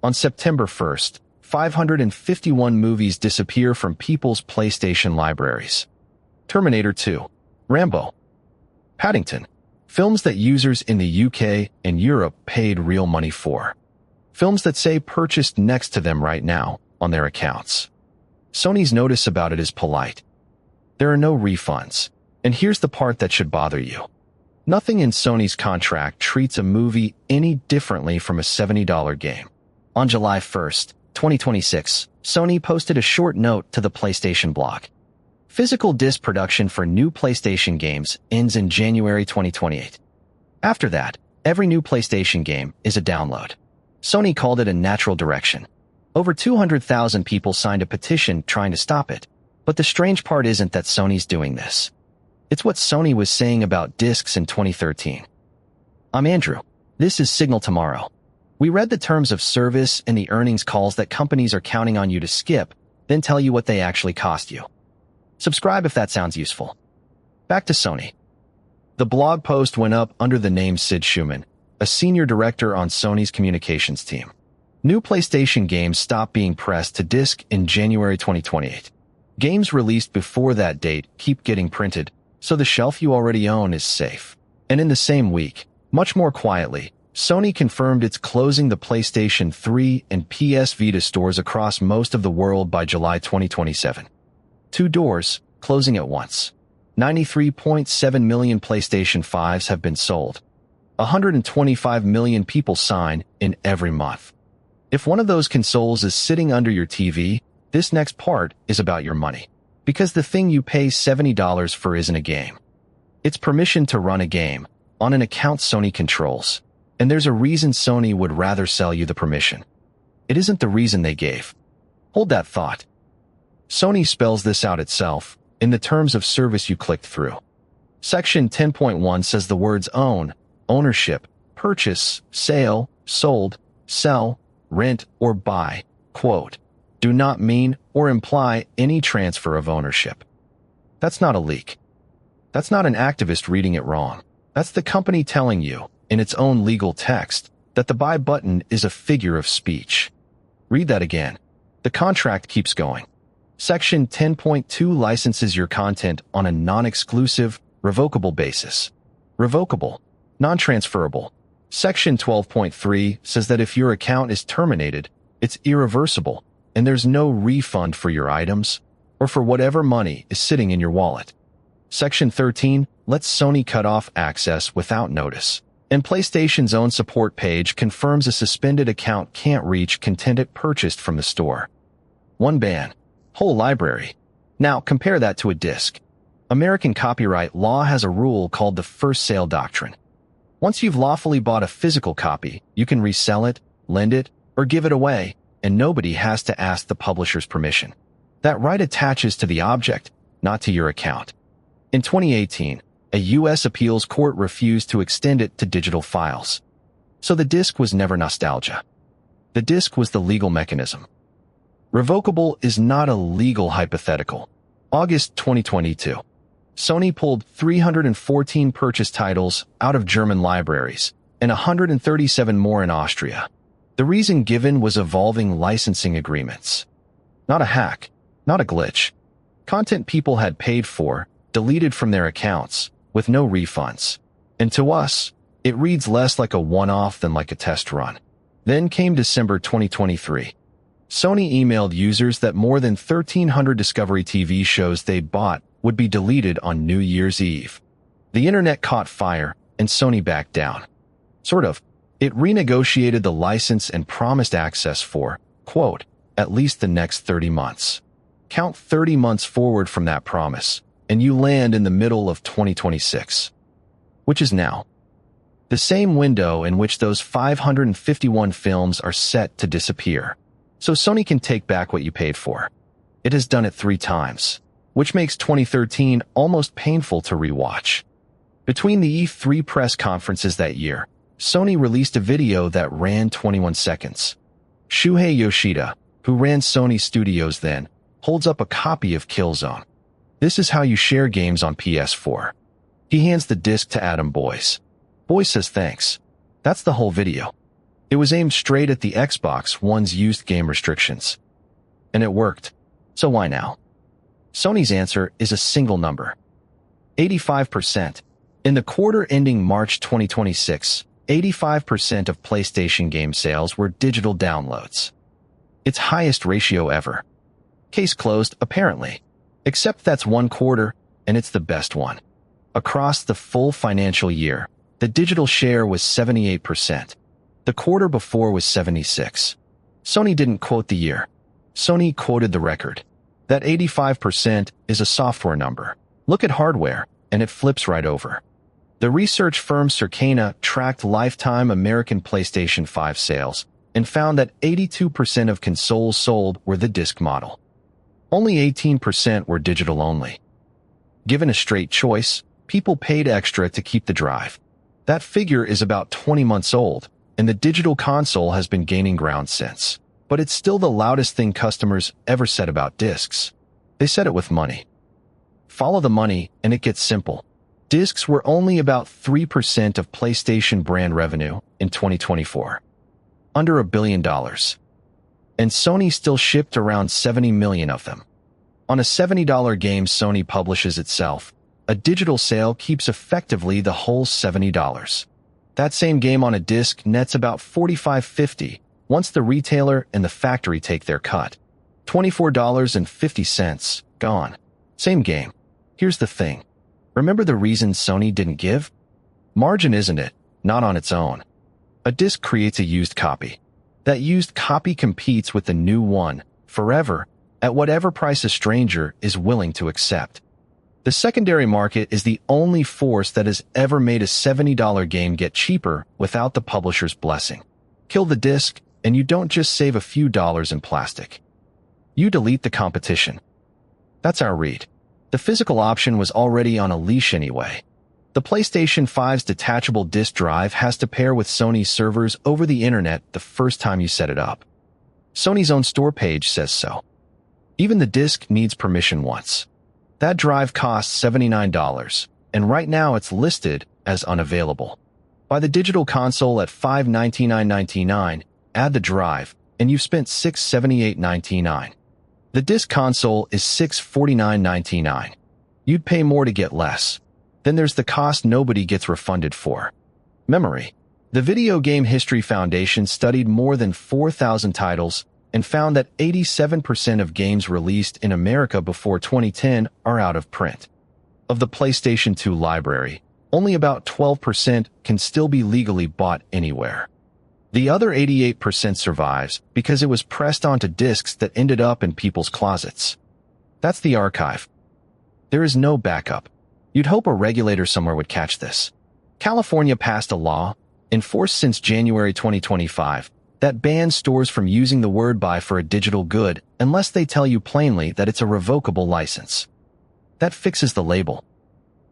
On September 1st, 551 movies disappear from people's PlayStation libraries. Terminator 2, Rambo, Paddington, films that users in the UK and Europe paid real money for. Films that say purchased next to them right now on their accounts. Sony's notice about it is polite. There are no refunds. And here's the part that should bother you. Nothing in Sony's contract treats a movie any differently from a $70 game. On July 1st, 2026, Sony posted a short note to the PlayStation blog. Physical disc production for new PlayStation games ends in January 2028. After that, every new PlayStation game is a download. Sony called it a natural direction. Over 200,000 people signed a petition trying to stop it. But the strange part isn't that Sony's doing this. It's what Sony was saying about discs in 2013. I'm Andrew. This is Signal Tomorrow. We read the terms of service and the earnings calls that companies are counting on you to skip, then tell you what they actually cost you. Subscribe if that sounds useful. Back to Sony. The blog post went up under the name Sid Schumann, a senior director on Sony's communications team. New PlayStation games stop being pressed to disc in January 2028. Games released before that date keep getting printed, so the shelf you already own is safe. And in the same week, much more quietly, Sony confirmed it's closing the PlayStation 3 and PS Vita stores across most of the world by July 2027. 2 doors, closing at once. 93.7 million PlayStation 5s have been sold. 125 million people sign in every month. If one of those consoles is sitting under your TV, this next part is about your money. Because the thing you pay $70 for isn't a game. It's permission to run a game on an account Sony controls. And there's a reason Sony would rather sell you the permission. It isn't the reason they gave. Hold that thought. Sony spells this out itself in the terms of service you clicked through. Section 10.1 says the words own, ownership, purchase, sale, sold, sell, rent, or buy, quote, do not mean or imply any transfer of ownership. That's not a leak. That's not an activist reading it wrong. That's the company telling you, in its own legal text, that the buy button is a figure of speech. Read that again. The contract keeps going. Section 10.2 licenses your content on a non-exclusive, revocable basis. Revocable, non-transferable. Section 12.3 says that if your account is terminated, it's irreversible, and there's no refund for your items or for whatever money is sitting in your wallet. Section 13 lets Sony cut off access without notice. And PlayStation's own support page confirms a suspended account can't reach content it purchased from the store. One ban. Whole library. Now compare that to a disc. American copyright law has a rule called the first sale doctrine. Once you've lawfully bought a physical copy, you can resell it, lend it, or give it away, and nobody has to ask the publisher's permission. That right attaches to the object, not to your account. In 2018, a U.S. appeals court refused to extend it to digital files. So the disc was never nostalgia. The disc was the legal mechanism. Revocable is not a legal hypothetical. August 2022. Sony pulled 314 purchase titles out of German libraries and 137 more in Austria. The reason given was evolving licensing agreements. Not a hack, not a glitch. Content people had paid for, deleted from their accounts, with no refunds. And to us, it reads less like a one-off than like a test run. Then came December 2023. Sony emailed users that more than 1,300 Discovery TV shows they bought would be deleted on New Year's Eve. The internet caught fire, and Sony backed down. Sort of. It renegotiated the license and promised access for, quote, at least the next 30 months. Count 30 months forward from that promise, and you land in the middle of 2026. Which is now. The same window in which those 551 films are set to disappear. So Sony can take back what you paid for. It has done it 3 times, which makes 2013 almost painful to rewatch. Between the E3 press conferences that year, Sony released a video that ran 21 seconds. Shuhei Yoshida, who ran Sony Studios then, holds up a copy of Killzone. This is how you share games on PS4. He hands the disc to Adam Boyce. Boyce says thanks. That's the whole video. It was aimed straight at the Xbox One's used game restrictions. And it worked. So why now? Sony's answer is a single number. 85%. In the quarter ending March 2026, 85% of PlayStation game sales were digital downloads. Its highest ratio ever. Case closed, apparently. Except that's one quarter, and it's the best one. Across the full financial year, the digital share was 78%. The quarter before was 76%. Sony didn't quote the year. Sony quoted the record. That 85% is a software number. Look at hardware, and it flips right over. The research firm Circana tracked lifetime American PlayStation 5 sales and found that 82% of consoles sold were the disc model. Only 18% were digital only. Given a straight choice, people paid extra to keep the drive. That figure is about 20 months old, and the digital console has been gaining ground since. But it's still the loudest thing customers ever said about discs. They said it with money. Follow the money, and it gets simple. Discs were only about 3% of PlayStation brand revenue in 2024. Under $1 billion. And Sony still shipped around 70 million of them. On a $70 game Sony publishes itself, a digital sale keeps effectively the whole $70. That same game on a disc nets about $45.50 once the retailer and the factory take their cut. $24.50, gone. Same game. Here's the thing. Remember the reason Sony didn't give? Margin, isn't it? Not on its own. A disc creates a used copy. That used copy competes with the new one, forever, at whatever price a stranger is willing to accept. The secondary market is the only force that has ever made a $70 game get cheaper without the publisher's blessing. Kill the disc, and you don't just save a few dollars in plastic. You delete the competition. That's our read. The physical option was already on a leash anyway. The PlayStation 5's detachable disk drive has to pair with Sony's servers over the internet the first time you set it up. Sony's own store page says so. Even the disk needs permission once. That drive costs $79, and right now it's listed as unavailable. Buy the digital console at $599.99, add the drive, and you've spent $678.99. The disc console is $649.99. You'd pay more to get less. Then there's the cost nobody gets refunded for. Memory. The Video Game History Foundation studied more than 4,000 titles and found that 87% of games released in America before 2010 are out of print. Of the PlayStation 2 library, only about 12% can still be legally bought anywhere. The other 88% survives because it was pressed onto discs that ended up in people's closets. That's the archive. There is no backup. You'd hope a regulator somewhere would catch this. California passed a law, enforced since January 2025, that bans stores from using the word buy for a digital good unless they tell you plainly that it's a revocable license. That fixes the label.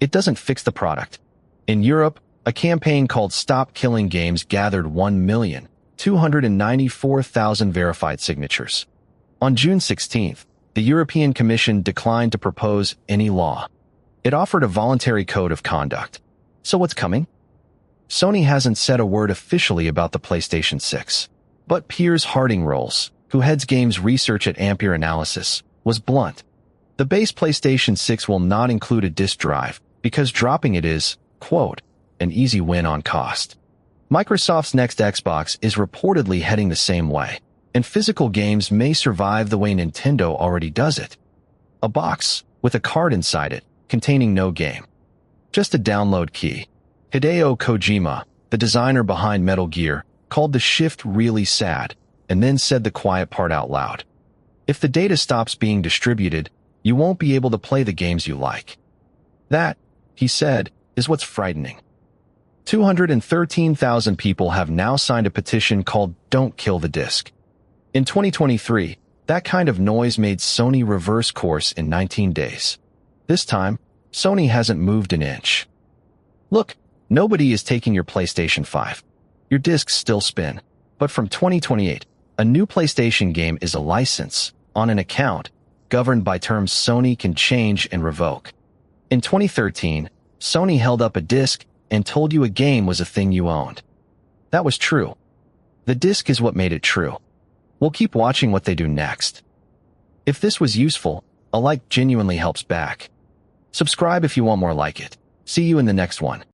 It doesn't fix the product. In Europe, a campaign called Stop Killing Games gathered 1,294,000 verified signatures. On June 16th, the European Commission declined to propose any law. It offered a voluntary code of conduct. So what's coming? Sony hasn't said a word officially about the PlayStation 6. But Piers Harding-Rolls, who heads games research at Ampere Analysis, was blunt. The base PlayStation 6 will not include a disk drive because dropping it is, quote, an easy win on cost. Microsoft's next Xbox is reportedly heading the same way, and physical games may survive the way Nintendo already does it. A box with a card inside it containing no game. Just a download key. Hideo Kojima, the designer behind Metal Gear, called the shift really sad, and then said the quiet part out loud. If the data stops being distributed, you won't be able to play the games you like. That, he said, is what's frightening. 213,000 people have now signed a petition called Don't Kill the Disc. In 2023, that kind of noise made Sony reverse course in 19 days. This time, Sony hasn't moved an inch. Look, nobody is taking your PlayStation 5. Your discs still spin. But from 2028, a new PlayStation game is a license, on an account, governed by terms Sony can change and revoke. In 2013, Sony held up a disc and told you a game was a thing you owned. That was true. The disc is what made it true. We'll keep watching what they do next. If this was useful, a like genuinely helps back. Subscribe if you want more like it. See you in the next one.